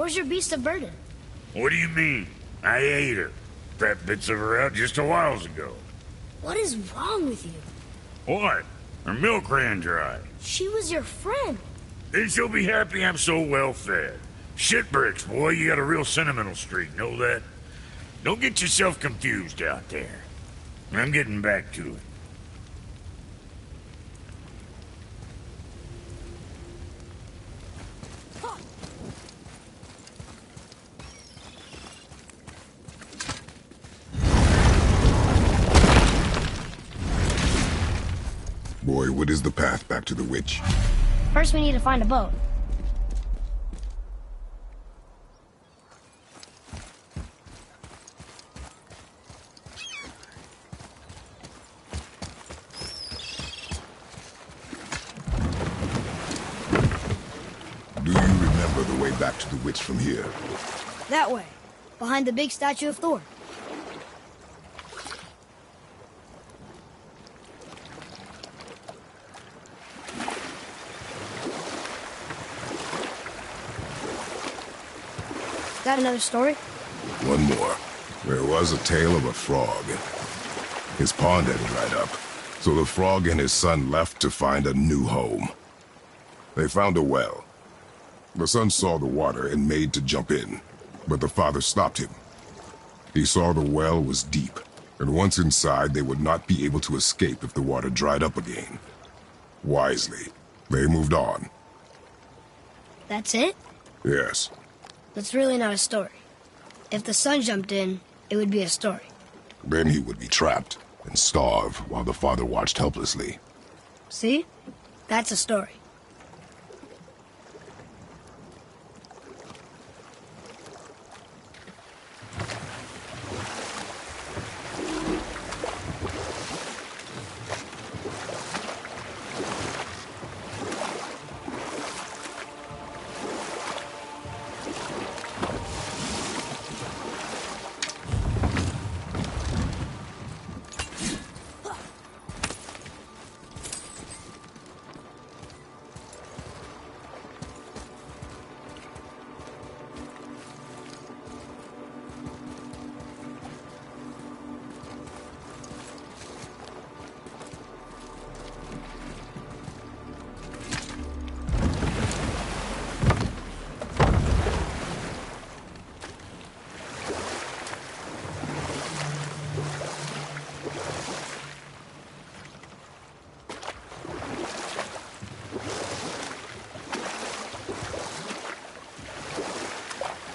Where's your beast of burden? What do you mean? I ate her. That bits of her out just a while ago. What is wrong with you? What? Her milk ran dry. She was your friend. Then she'll be happy I'm so well fed. Shit bricks, boy, you got a real sentimental streak, know that? Don't get yourself confused out there. I'm getting back to it. Boy, what is the path back to the witch? First we need to find a boat. Do you remember the way back to the witch from here? That way, behind the big statue of Thor. Got another story? One more. There was a tale of a frog. His pond had dried up, so the frog and his son left to find a new home. They found a well. The son saw the water and made to jump in, but the father stopped him. He saw the well was deep, and once inside they would not be able to escape if the water dried up again. Wisely, they moved on. That's it? Yes. That's really not a story. If the son jumped in, it would be a story. Then he would be trapped and starve while the father watched helplessly. See? That's a story.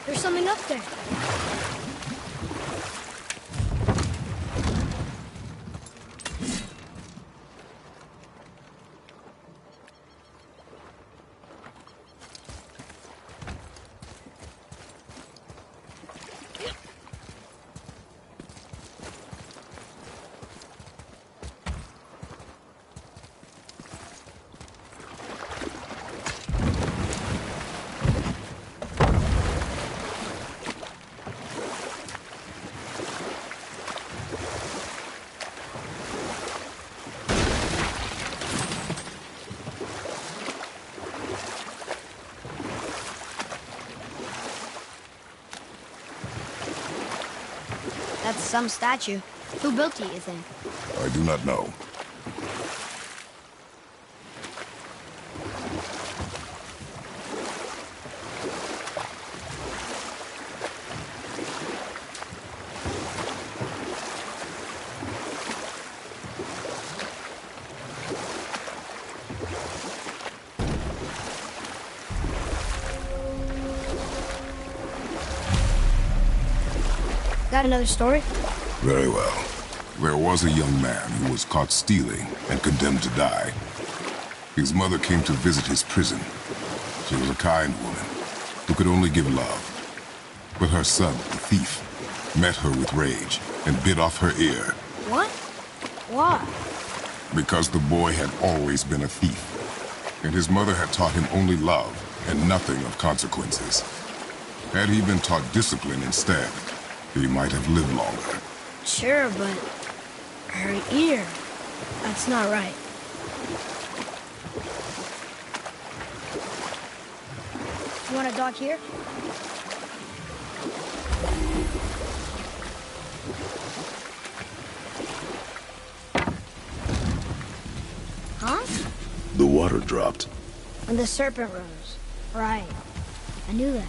There's something up there. That's some statue. Who built it, you think? I do not know. Got another story? Very well. There was a young man who was caught stealing and condemned to die. His mother came to visit his prison. She was a kind woman who could only give love. But her son, the thief, met her with rage and bit off her ear. What? Why? Because the boy had always been a thief, and his mother had taught him only love and nothing of consequences. Had he been taught discipline instead, he might have lived longer. Sure, but her ear, that's not right. You want to dock here? water dropped. When the serpent rose. Right. I knew that.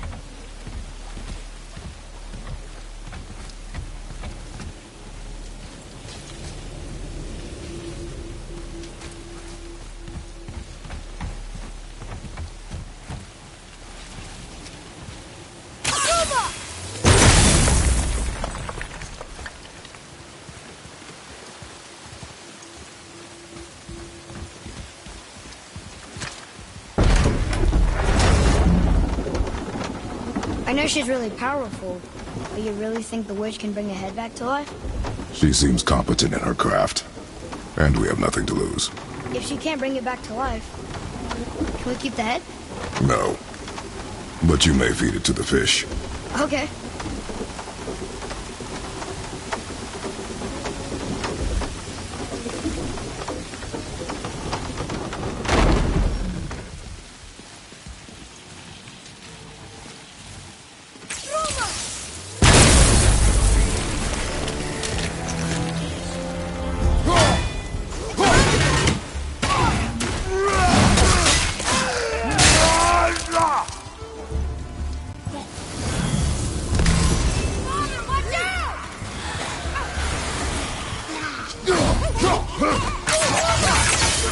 I know she's really powerful, but you really think the witch can bring a head back to life? She seems competent in her craft. And we have nothing to lose. If she can't bring it back to life, can we keep the head? No. But you may feed it to the fish. Okay.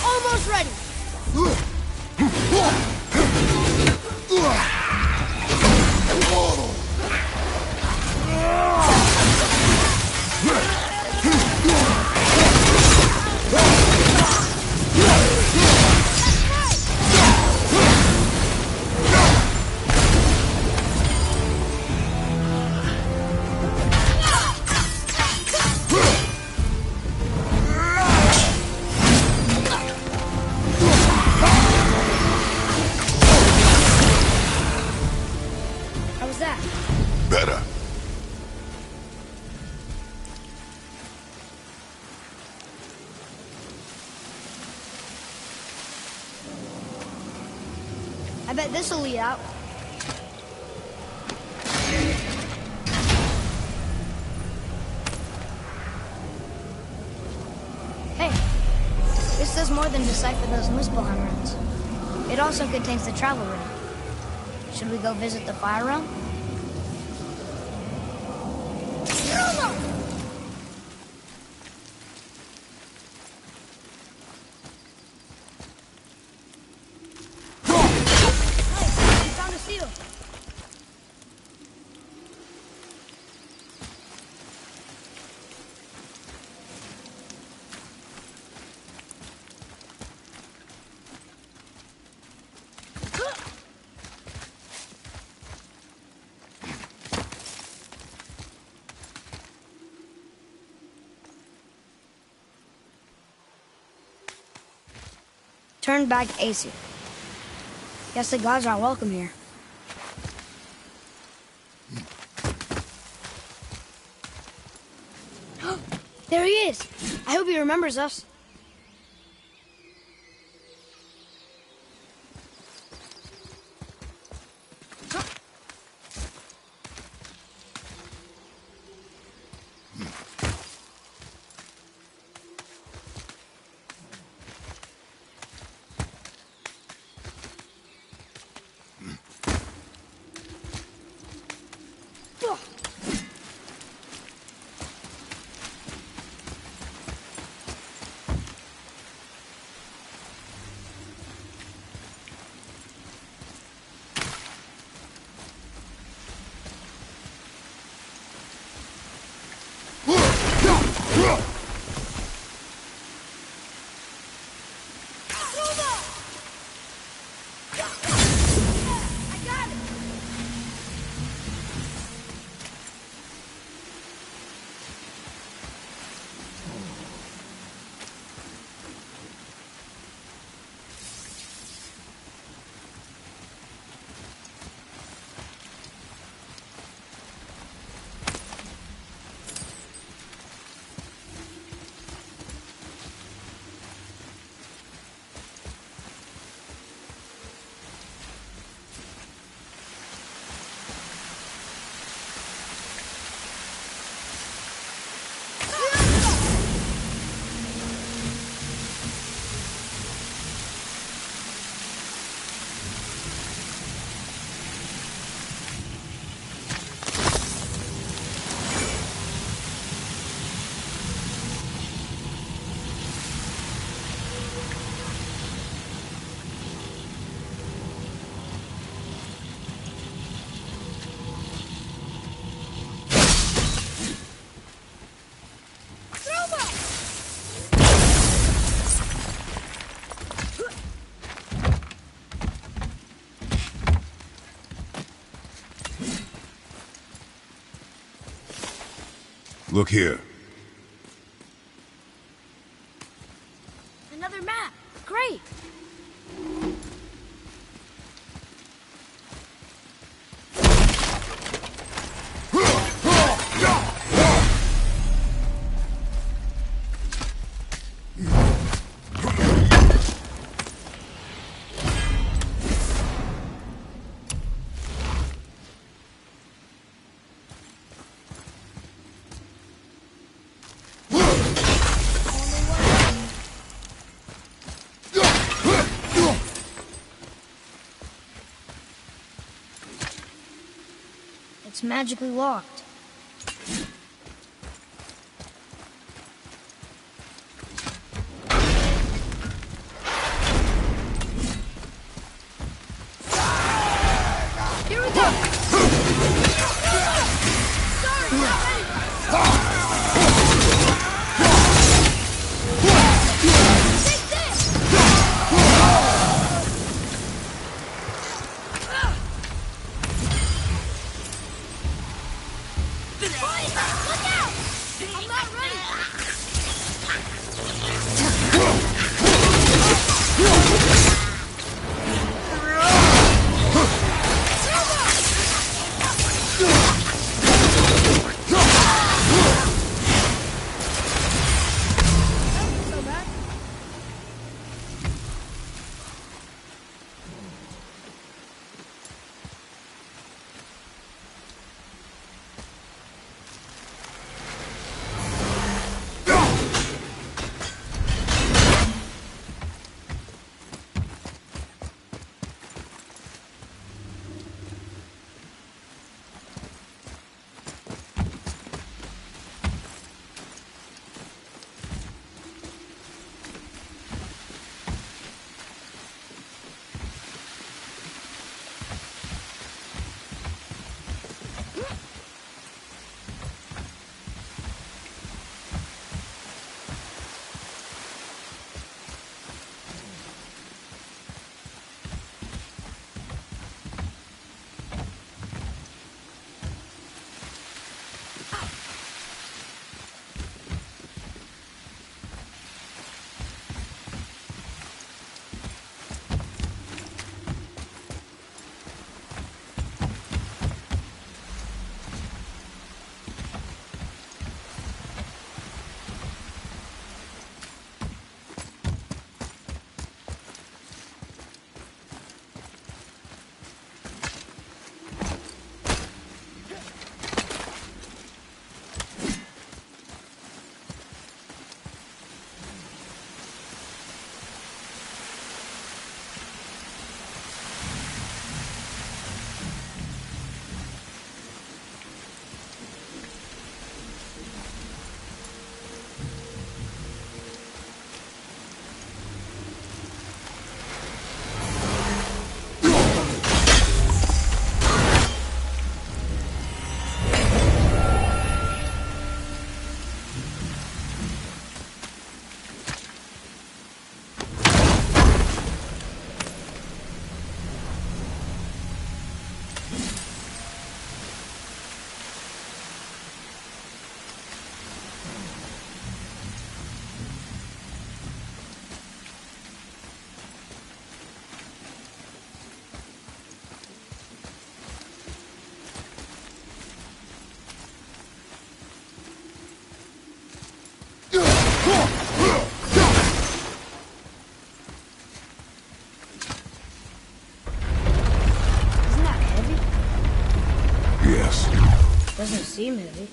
Almost ready. How was that? Better. I bet this'll lead out. Hey, this does more than decipher those Muspelheim runes. It also contains the travel rune. Should we go visit the fire realm? Hey, we found a seal. Turn back Aesir. Guess the gods are welcome here. There he is! I hope he remembers us. Look here. Another map. Great. It's magically locked. Here we go! Sorry, not ready! Take this! Look out! I'm not ready! So bad. Doesn't seem heavy.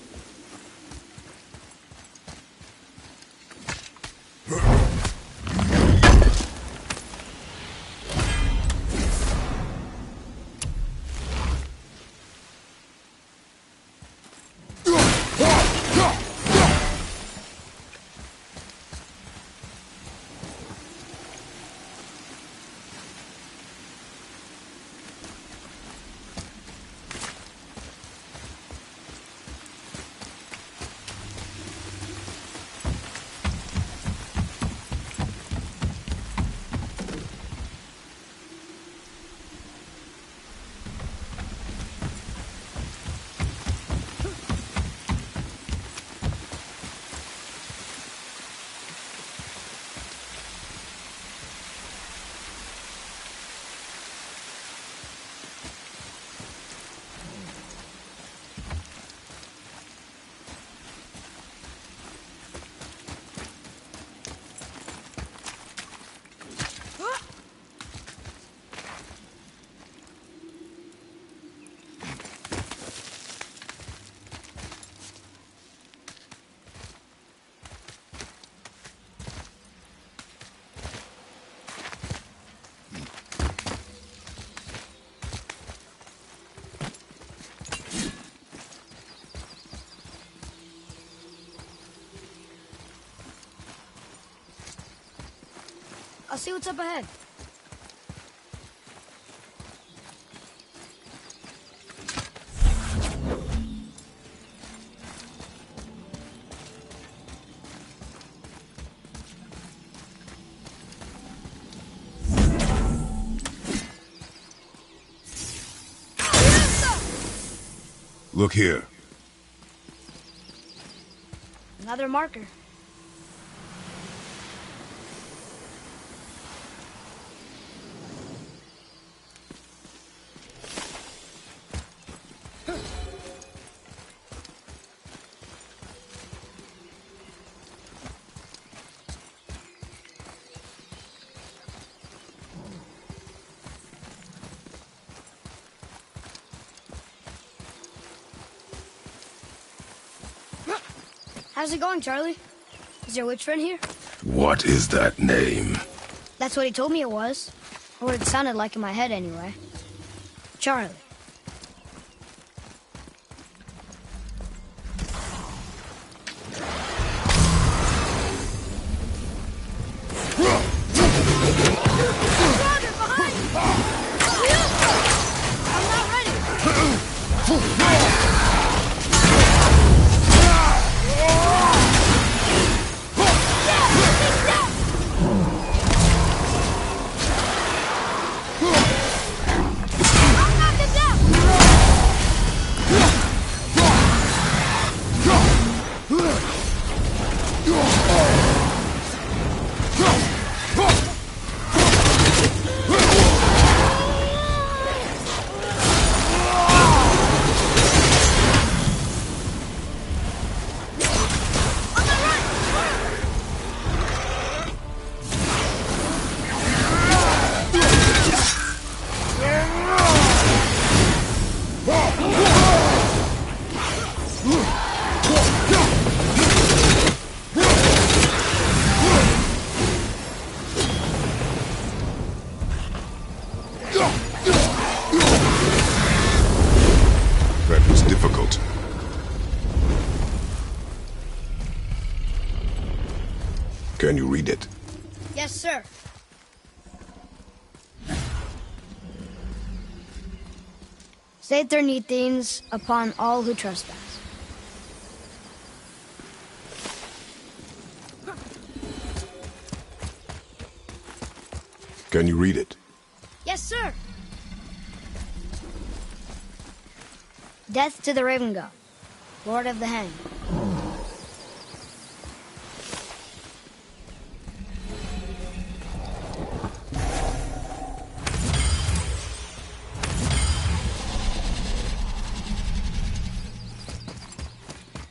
I'll see what's up ahead. Look here. Another marker. How's it going, Charlie? Is your witch friend here? What is that name? That's what he told me it was. Or it sounded like in my head anyway. Charlie. That was difficult. Can you read it? Yes, sir. Saith their neat things upon all who trespass. Can you read it? Yes, sir. Death to the Raven God, Lord of the Hanged.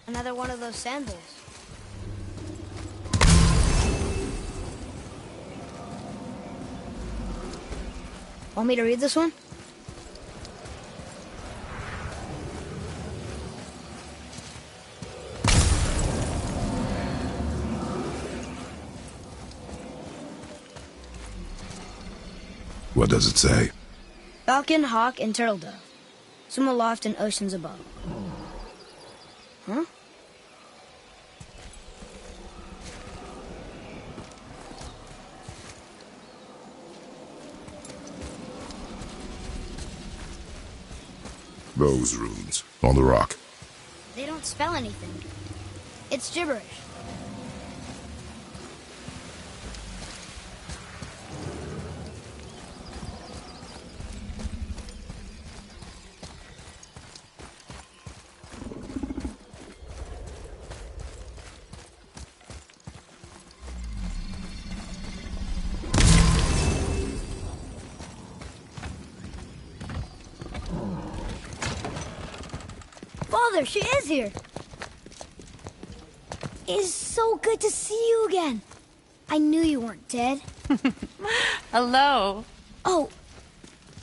Another one of those sandals. Want me to read this one? What does it say? Falcon, hawk, and turtle dove. Swim aloft in oceans above. Huh? Those runes on the rock. They don't spell anything. It's gibberish. Father, she is here. It is so good to see you again. I knew you weren't dead. Hello. Oh,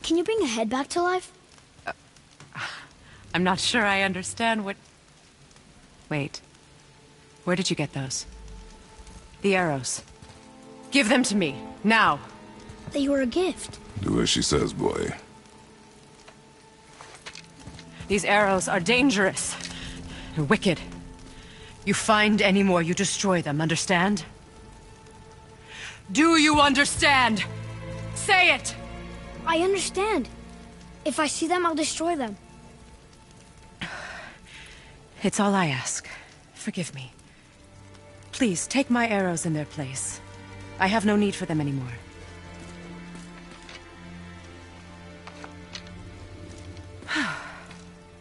can you bring a head back to life? I'm not sure I understand what... Wait. Where did you get those? The arrows. Give them to me, now. They were a gift. Do as she says, boy. These arrows are dangerous. And wicked. You find any more, you destroy them, understand? Do you understand? Say it! I understand. If I see them, I'll destroy them. It's all I ask. Forgive me. Please, take my arrows in their place. I have no need for them anymore.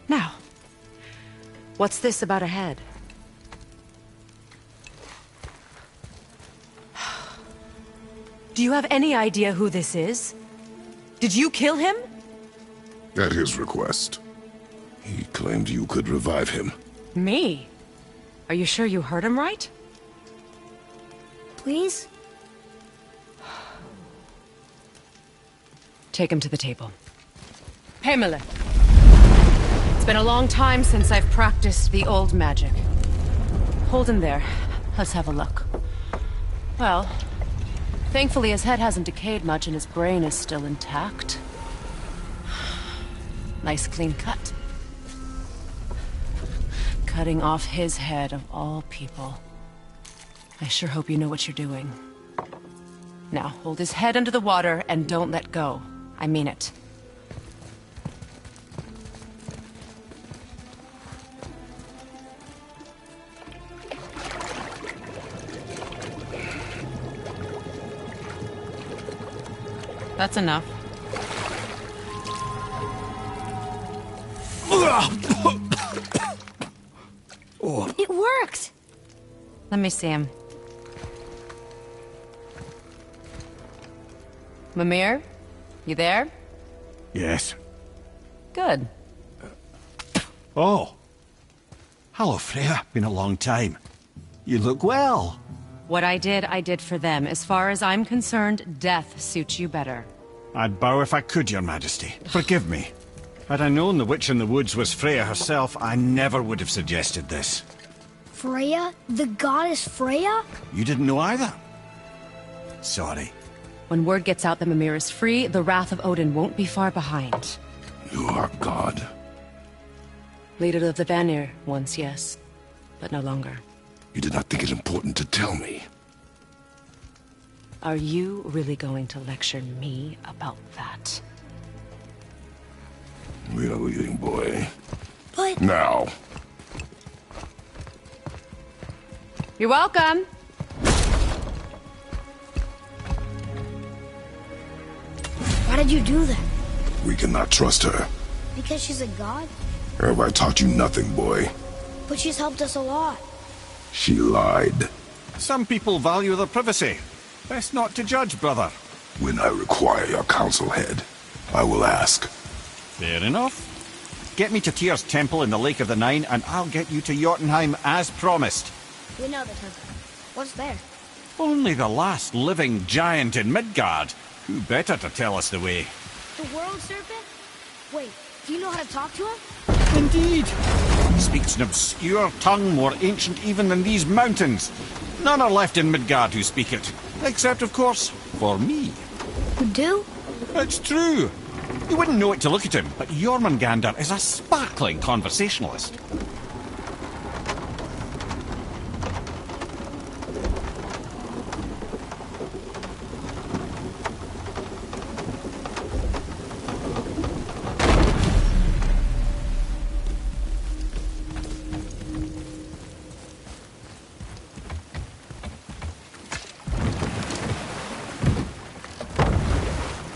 Now, what's this about a head? Do you have any idea who this is? Did you kill him? At his request. He claimed you could revive him. Me? Are you sure you heard him right? Please? Take him to the table. Pamela. It's been a long time since I've practiced the old magic. Hold him there. Let's have a look. Well, thankfully his head hasn't decayed much and his brain is still intact. Nice clean cut. Cutting off his head of all people. I sure hope you know what you're doing. Now, hold his head under the water and don't let go. I mean it. That's enough. It worked! Let me see him. Mimir? You there? Yes. Good. Oh. Hello, Freya. Been a long time. You look well. What I did for them. As far as I'm concerned, death suits you better. I'd bow if I could, Your Majesty. Forgive me. Had I known the witch in the woods was Freya herself, I never would have suggested this. Freya? The goddess Freya? You didn't know either? Sorry. When word gets out that Mimir is free, the wrath of Odin won't be far behind. You are God. Leader of the Vanir, once, yes. But no longer. You did not think it important to tell me. Are you really going to lecture me about that? We are leaving, boy. But... Now. You're welcome! Why did you do that? We cannot trust her. Because she's a god? Have I taught you nothing, boy? But she's helped us a lot. She lied. Some people value their privacy. Best not to judge, brother. When I require your council head, I will ask. Fair enough. Get me to Tyr's temple in the Lake of the Nine, and I'll get you to Jotunheim as promised. We know the temple. What's there? Only the last living giant in Midgard. Who better to tell us the way? The world serpent? Wait, do you know how to talk to him? Indeed. He speaks an obscure tongue more ancient even than these mountains. None are left in Midgard who speak it. Except, of course, for me. You do? It's true. You wouldn't know it to look at him, but Jormungandr is a sparkling conversationalist.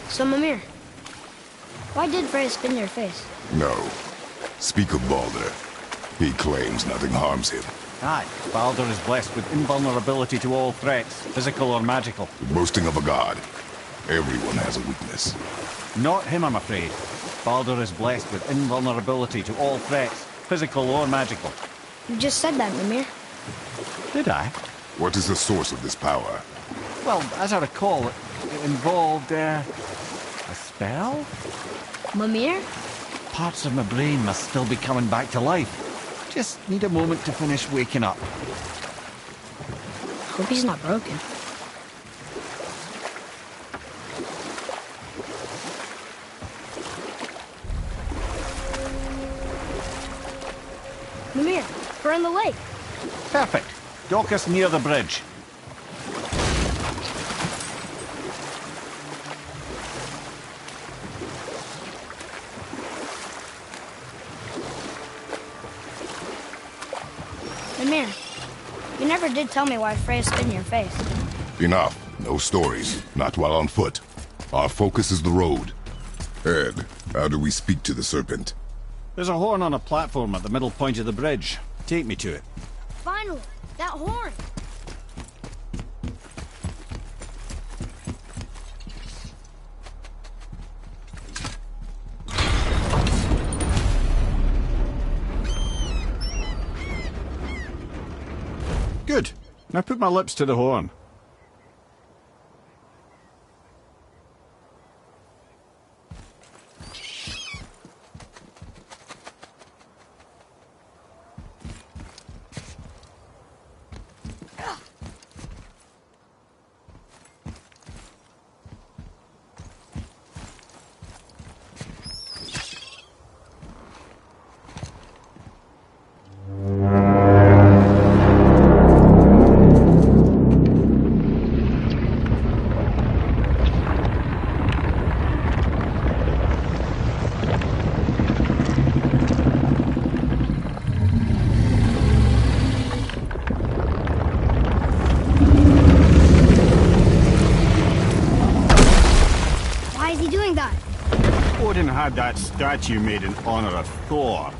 So, Mimir, why did Freya spin your face? No. Speak of Baldur. He claims nothing harms him. Aye, Baldur is blessed with invulnerability to all threats, physical or magical. The boasting of a god. Everyone has a weakness. Not him, I'm afraid. Baldur is blessed with invulnerability to all threats, physical or magical. You just said that, Mimir. Did I? What is the source of this power? Well, as I recall, it involved, a spell? Mimir? Parts of my brain must still be coming back to life. Just need a moment to finish waking up. Hope he's not broken. Mimir, we're in the lake. Perfect. Dock us near the bridge. Ymir, you never did tell me why Freya spit in your face. Enough. No stories. Not while on foot. Our focus is the road. Ed, how do we speak to the serpent? There's a horn on a platform at the middle point of the bridge. Take me to it. Finally, that horn! Good. Now put my lips to the horn. Why is he doing that? Odin had that statue made in honor of Thor.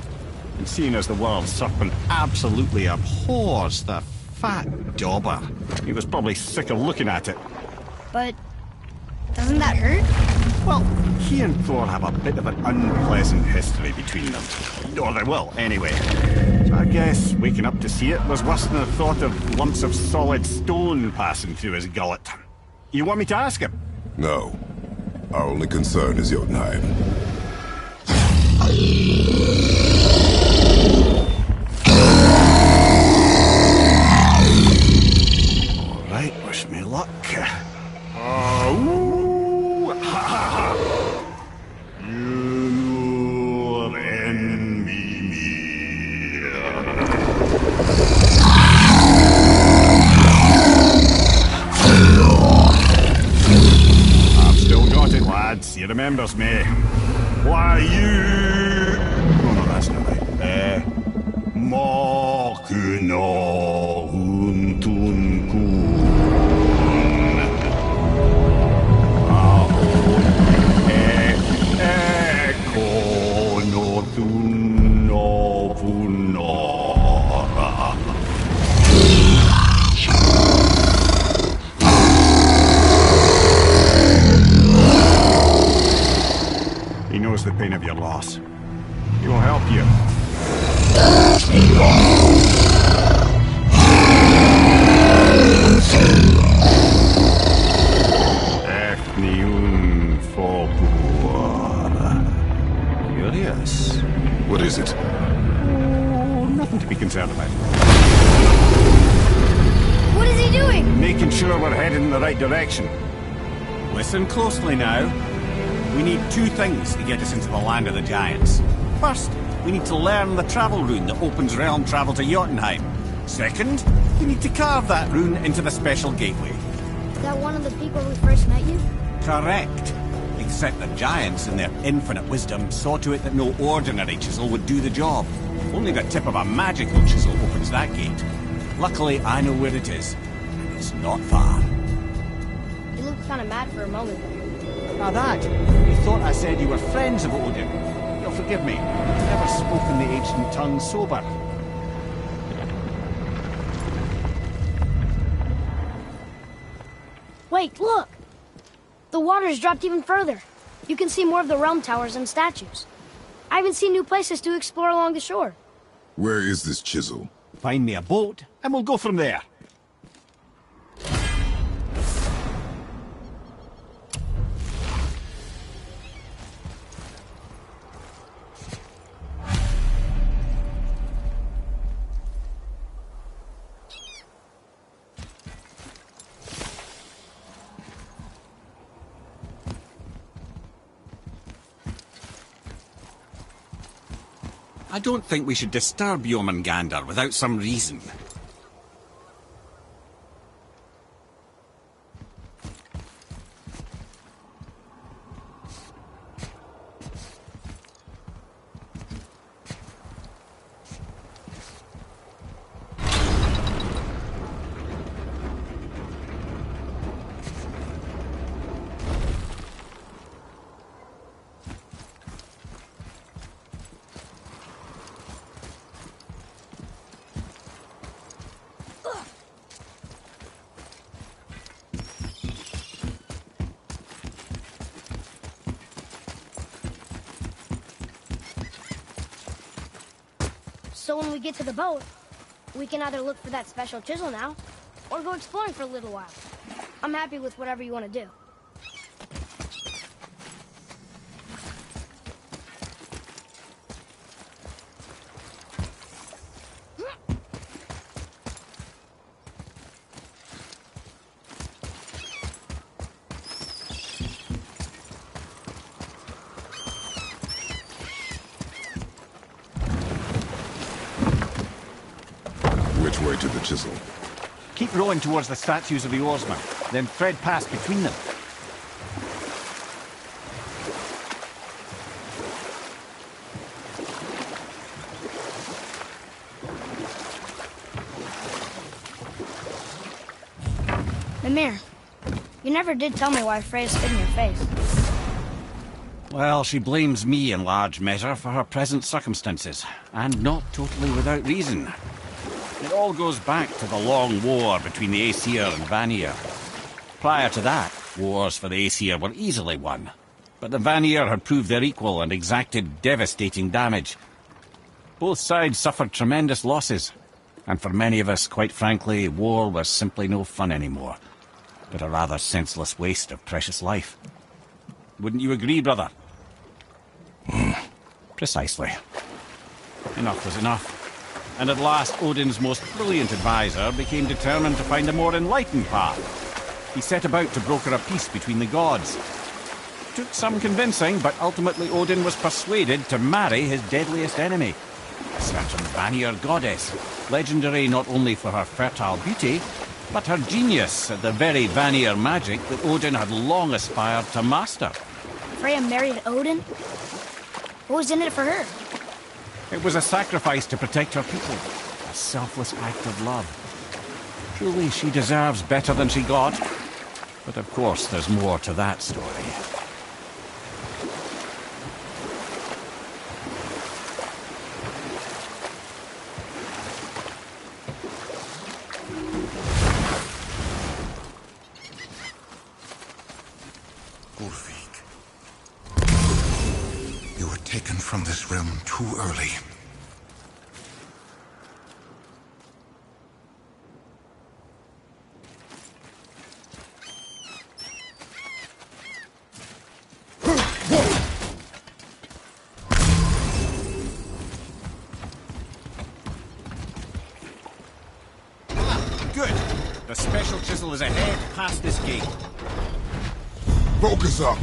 And seeing as the world serpent absolutely abhors the fat dauber, he was probably sick of looking at it. But doesn't that hurt? Well, he and Thor have a bit of an unpleasant history between them. Or they will, anyway. So I guess waking up to see it was worse than the thought of lumps of solid stone passing through his gullet. You want me to ask him? No. Our only concern is Jotunheim. All right, wish me luck. Ooh, ha, ha, ha. You're enemy me. I've still got it, lads. He remembers me. Why you? Oh no, that's not right. Mokuno huntun kun. Eko no tunno punora. He knows the pain of your loss. He will help you. Efniun Fobuara. Curious. What is it? Oh, nothing to be concerned about. What is he doing? Making sure we're heading in the right direction. Listen closely now. We need two things to get us into the land of the giants. First, we need to learn the travel rune that opens realm travel to Jotunheim. Second, we need to carve that rune into the special gateway. Is that one of the people who first met you? Correct. Except the giants, in their infinite wisdom, saw to it that no ordinary chisel would do the job. Only the tip of a magical chisel opens that gate. Luckily, I know where it is. And it's not far. You looked kind of mad for a moment. Now that, you thought I said you were friends of Odin. You'll forgive me. I've never spoken the ancient tongue sober. Wait, look! The water's dropped even further. You can see more of the realm towers and statues. I even see new places to explore along the shore. Where is this chisel? Find me a boat, and we'll go from there. I don't think we should disturb Jormungandr without some reason. So when we get to the boat, we can either look for that special chisel now, or go exploring for a little while. I'm happy with whatever you want to do. Which way to the chisel? Keep rowing towards the statues of the oarsmen, then thread past between them. Mimir, you never did tell me why Freya spit in your face. Well, she blames me in large measure for her present circumstances, and not totally without reason. It all goes back to the long war between the Aesir and Vanir. Prior to that, wars for the Aesir were easily won, but the Vanir had proved their equal and exacted devastating damage. Both sides suffered tremendous losses, and for many of us, quite frankly, war was simply no fun anymore, but a rather senseless waste of precious life. Wouldn't you agree, brother? Precisely. Enough was enough. And at last, Odin's most brilliant advisor became determined to find a more enlightened path. He set about to broker a peace between the gods. Took some convincing, but ultimately Odin was persuaded to marry his deadliest enemy, a certain Vanir goddess, legendary not only for her fertile beauty, but her genius at the very Vanir magic that Odin had long aspired to master. Freya married Odin? What was in it for her? It was a sacrifice to protect her people, a selfless act of love. Truly, she deserves better than she got. But of course, there's more to that story. Ulfik, you were taken from this realm too early. Good. The special chisel is ahead, past this gate. Focus up!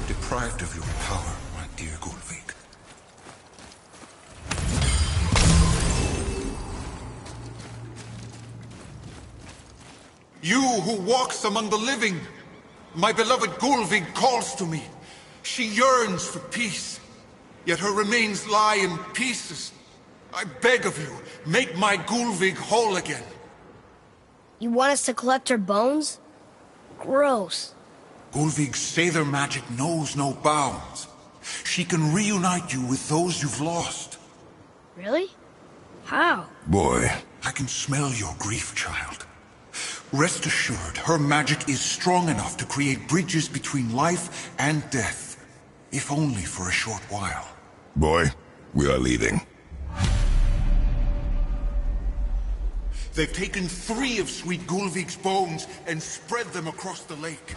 Deprived of your power, my dear Gulvik. You who walks among the living, my beloved Gulvig calls to me. She yearns for peace, yet her remains lie in pieces. I beg of you, make my Gulvig whole again. You want us to collect her bones? Gross. Gulvig's Sather magic knows no bounds. She can reunite you with those you've lost. Really? How? Boy, I can smell your grief, child. Rest assured, her magic is strong enough to create bridges between life and death. If only for a short while. boy, we are leaving. They've taken 3 of Sweet Gulvig's bones and spread them across the lake.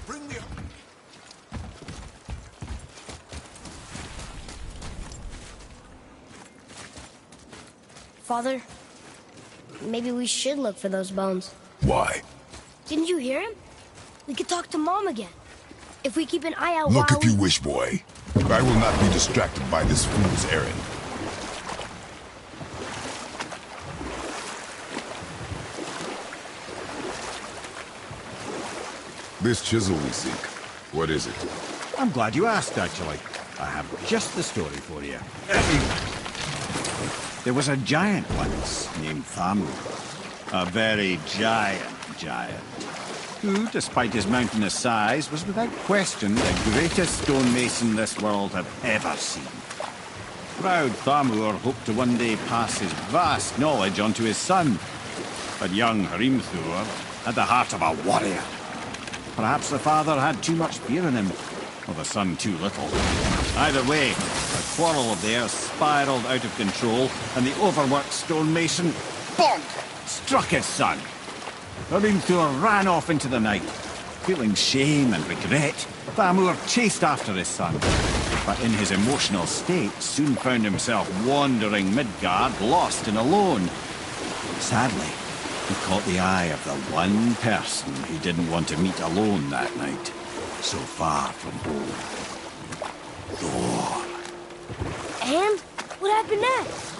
Bring the... Father, maybe we should look for those bones. Why? Didn't you hear him? We could talk to Mom again. If we keep an eye out Look while if you wish, boy. I will not be distracted by this fool's errand. This chisel we seek, what is it? I'm glad you asked, actually. I have just the story for you. There was a giant once named Thamur. A very giant, who, despite his mountainous size, was without question the greatest stonemason this world had ever seen. Proud Thamur hoped to one day pass his vast knowledge on to his son. But young Hrimthur had the heart of a warrior. Perhaps the father had too much fear in him, or the son too little. Either way, a quarrel of theirs spiraled out of control, and the overworked stonemason, bonk, struck his son. Hrimthur ran off into the night. Feeling shame and regret, Thamur chased after his son, but in his emotional state soon found himself wandering Midgard, lost and alone. Sadly, he caught the eye of the one person he didn't want to meet alone that night, so far from home. Thor. And? What happened next?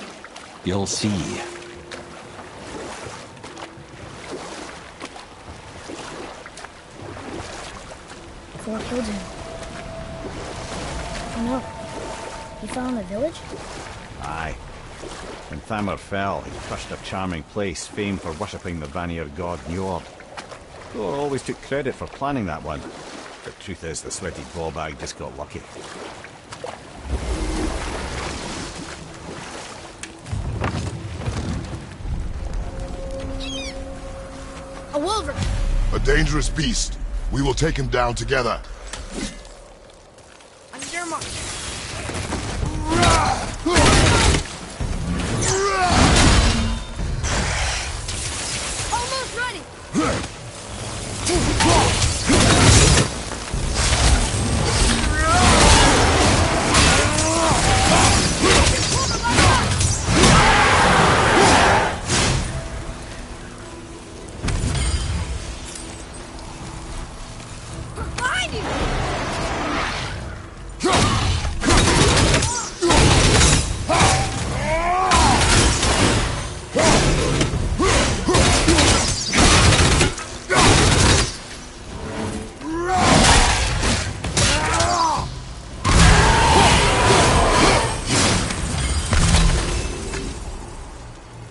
You'll see. Thor killed him. Oh no. He fell in the village? Aye. When Thamur fell, he crushed a charming place famed for worshipping the Vanir god Njord. Thor always took credit for planning that one. The truth is, the sweaty ballbag just got lucky. A wolverine! A dangerous beast. We will take him down together. On your mark. Almost ready! Behind you!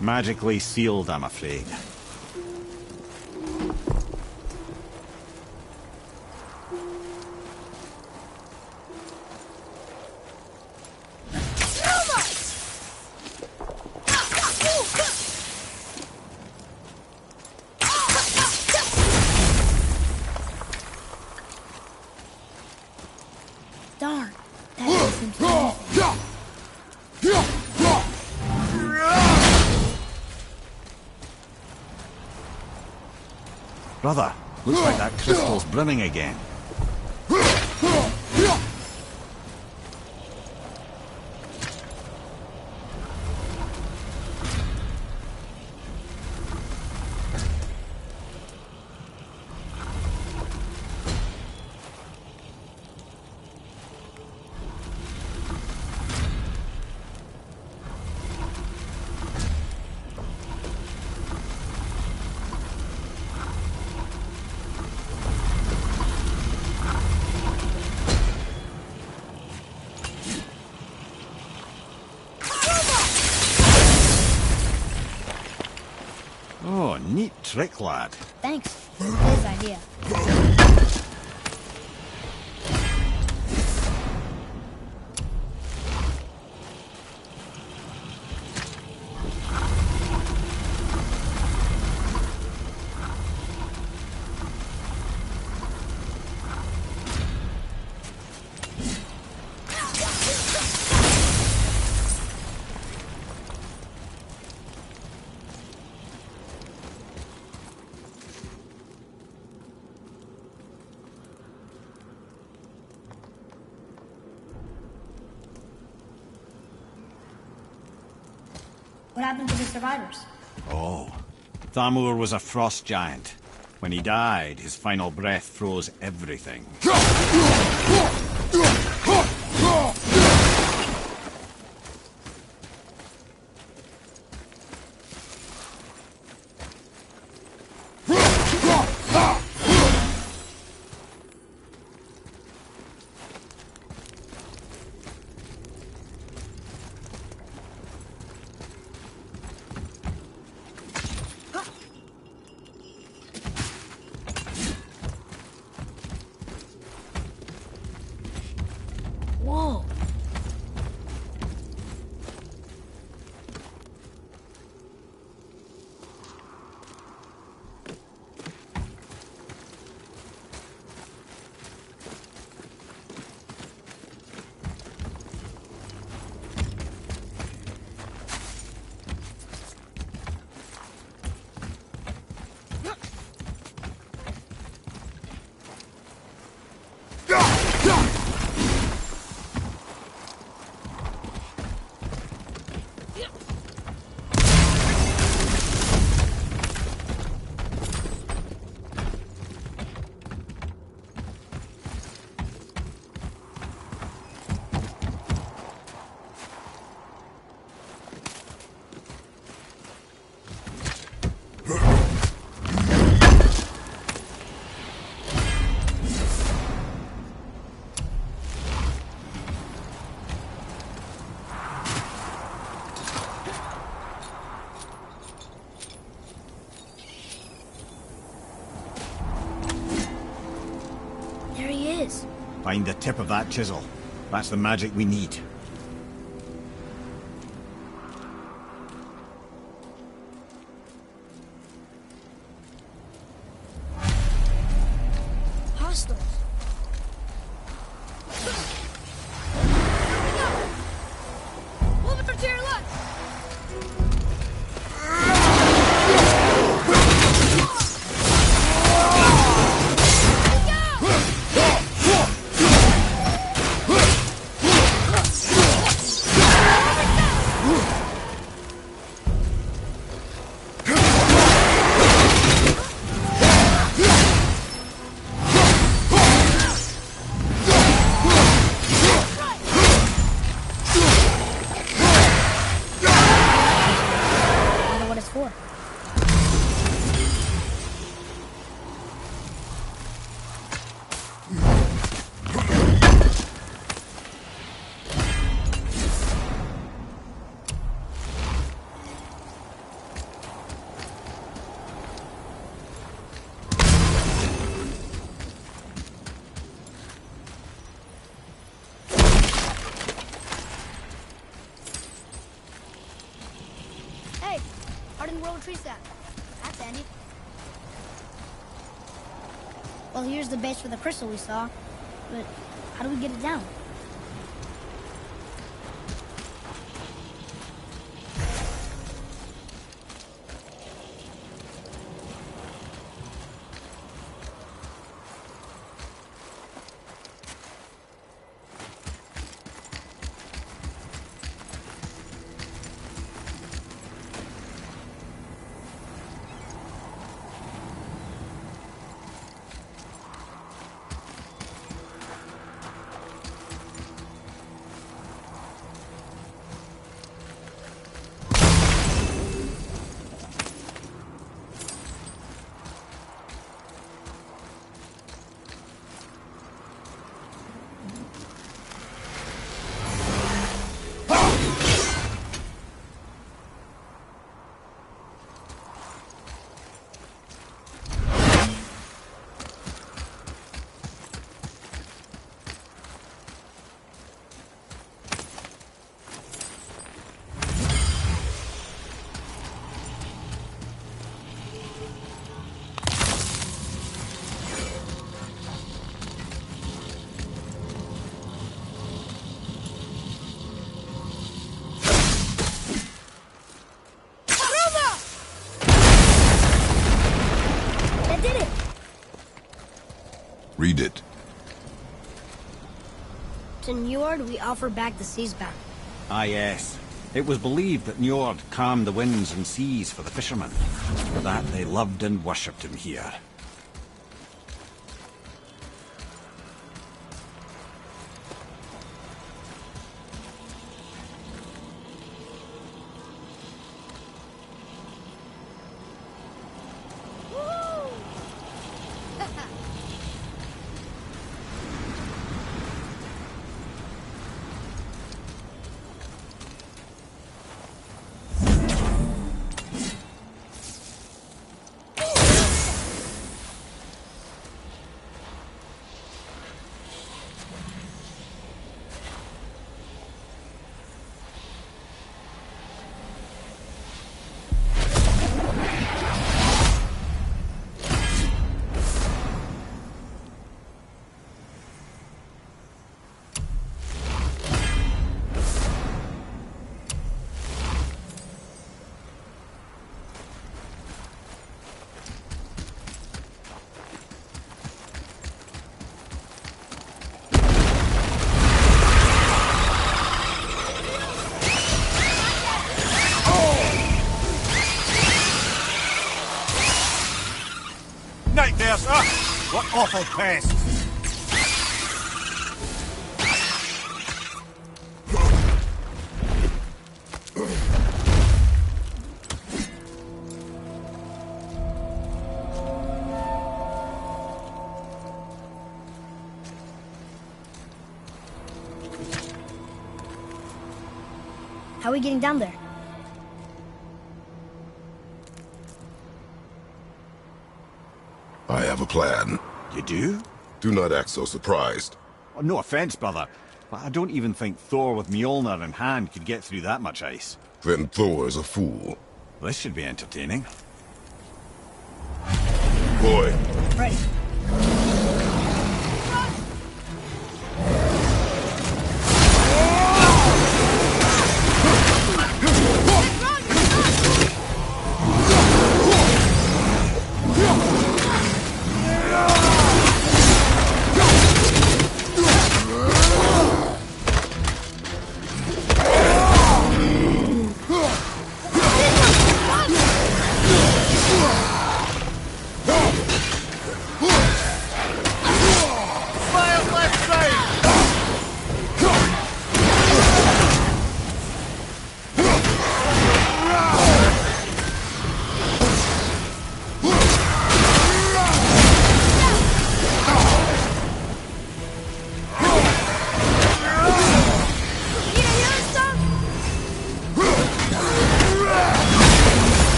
Magically sealed, I'm afraid. Darn, that doesn't seem anything. Brother, looks like that crystal's brimming again. Oh, neat trick, lad. Thanks. His idea. happened to the survivors? Oh. Thamur was a frost giant. When he died, his final breath froze everything. Whoa. There he is. Find the tip of that chisel. That's the magic we need. Hostiles. Move it to your left. For. Hey, hardened world tree sap. That's handy. Well, here's the base for the crystal we saw, but how do we get it down? Read it. To Njord, we offer back the seas bound. Ah, yes. It was believed that Njord calmed the winds and seas for the fishermen. For that, they loved and worshipped him here. Night there, sir! What awful pests! How are we getting down there? I have a plan. You do? Do not act so surprised. Oh, no offense, brother, but I don't even think Thor with Mjolnir in hand could get through that much ice. Then Thor is a fool. This should be entertaining. Boy, Ready.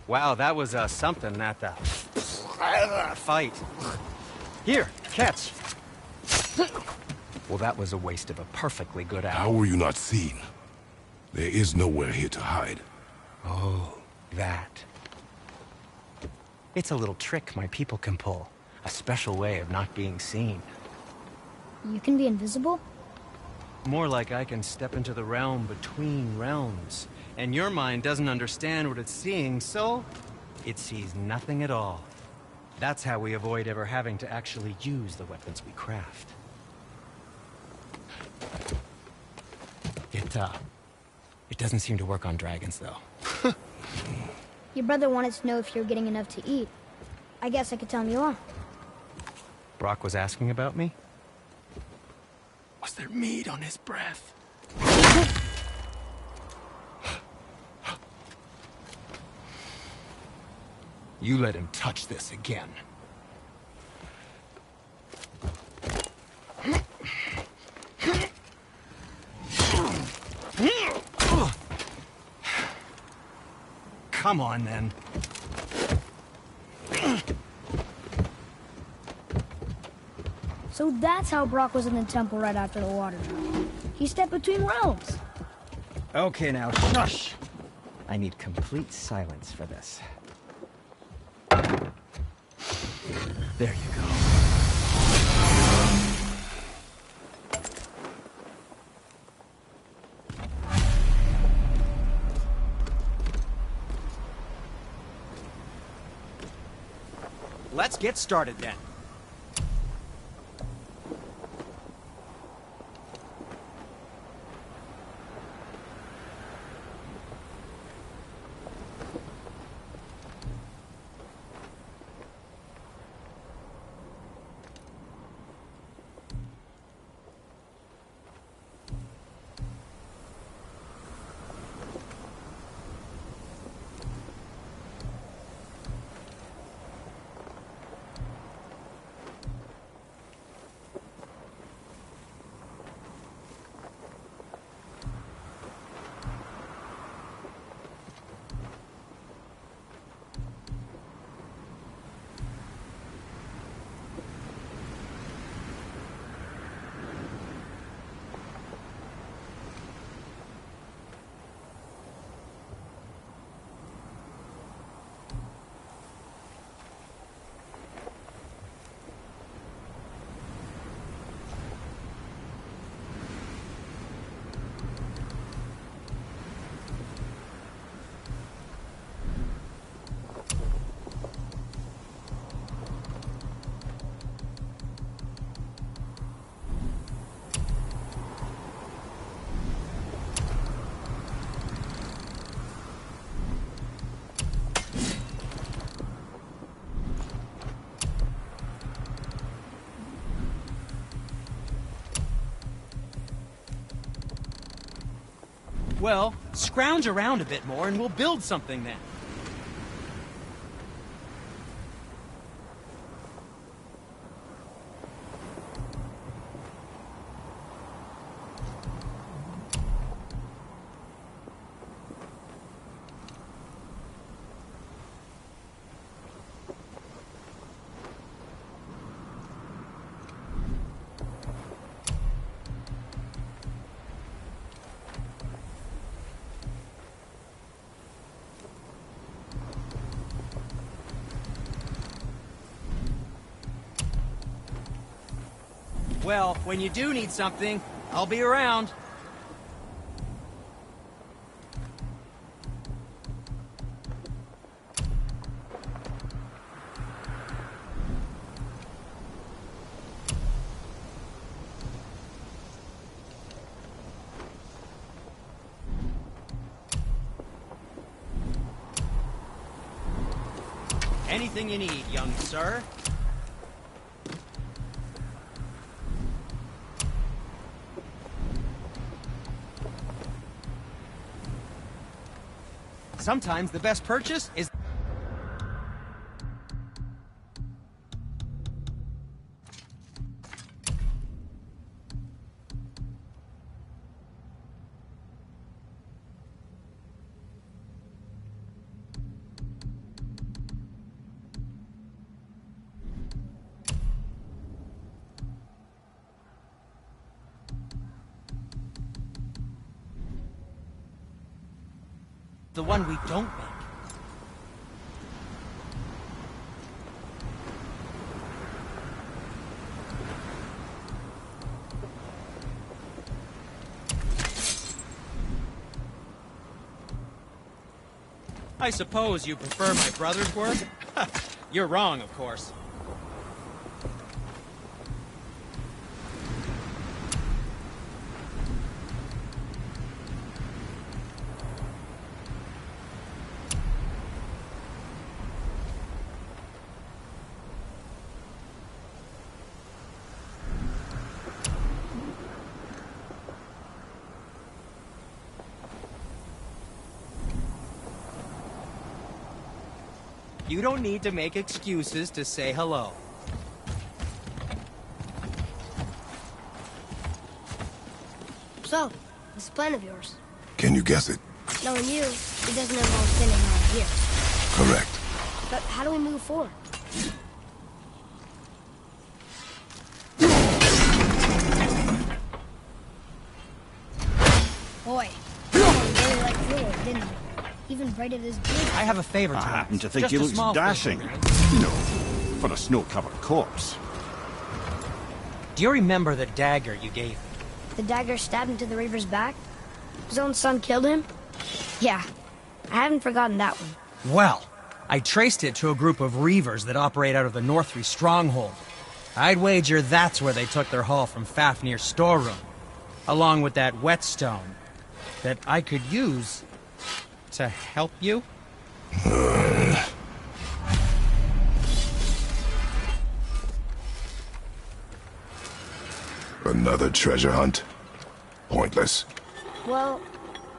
Wow, that was something at the fight. Here, catch. Well, that was a waste of a perfectly good How hour. were you not seen? There is nowhere here to hide. Oh, that. It's a little trick my people can pull. A special way of not being seen. You can be invisible? More like I can step into the realm between realms. And your mind doesn't understand what it's seeing, so it sees nothing at all. That's how we avoid ever having to actually use the weapons we craft. It doesn't seem to work on dragons, though. Your brother wanted to know if you're getting enough to eat. I guess I could tell him you are. Brock was asking about me? Was there meat on his breath? You let him touch this again. Come on, then. So that's how Brock was in the temple right after the water drop. He stepped between realms. Okay, now, shush! I need complete silence for this. There you go. Let's get started then. Well, scrounge around a bit more and we'll build something then. Well, when you do need something, I'll be around. Anything you need, young sir. Sometimes the best purchase is... The one we don't make. I suppose you prefer my brother's work? You're wrong, of course. You don't need to make excuses to say hello. So, this plan of yours. Can you guess it? Knowing you, it doesn't involve spinning around here. Correct. But how do we move forward? Boy, someone really liked Fluid, didn't he? Even braided his beard. I have a favor to I ask. happen to think Just he a looks small dashing. favor. You know, for a snow-covered corpse. Do you remember the dagger you gave me? The dagger stabbed into the Reaver's back? His own son killed him? Yeah, I haven't forgotten that one. Well, I traced it to a group of Reavers that operate out of the Northree stronghold. I'd wager that's where they took their haul from Fafnir's storeroom, along with that whetstone that I could use to help you. Another treasure hunt? Pointless. Well,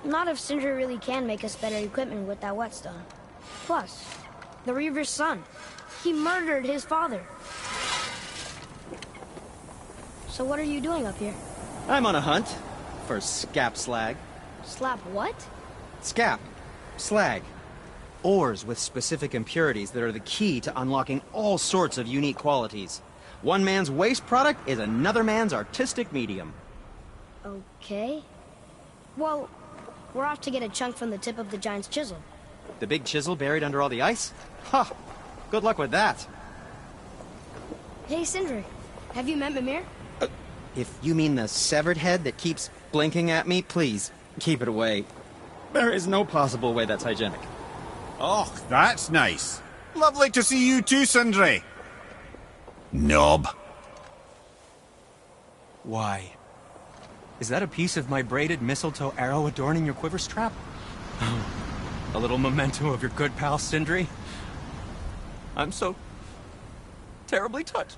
not if Sindri really can make us better equipment with that whetstone. Plus, the Reaver's son. He murdered his father. So what are you doing up here? I'm on a hunt for scap slag. Slap what? Scap. Slag. Ores with specific impurities that are the key to unlocking all sorts of unique qualities. One man's waste product is another man's artistic medium. Okay. Well, we're off to get a chunk from the tip of the giant's chisel. The big chisel buried under all the ice? Ha! Good luck with that. Hey, Sindri, have you met Mimir? If you mean the severed head that keeps blinking at me, please, keep it away. There is no possible way that's hygienic. Oh, that's nice. Lovely to see you too, Sindri. Knob. Why? Is that a piece of my braided mistletoe arrow adorning your quiver strap? A little memento of your good pal, Sindri? I'm so terribly touched.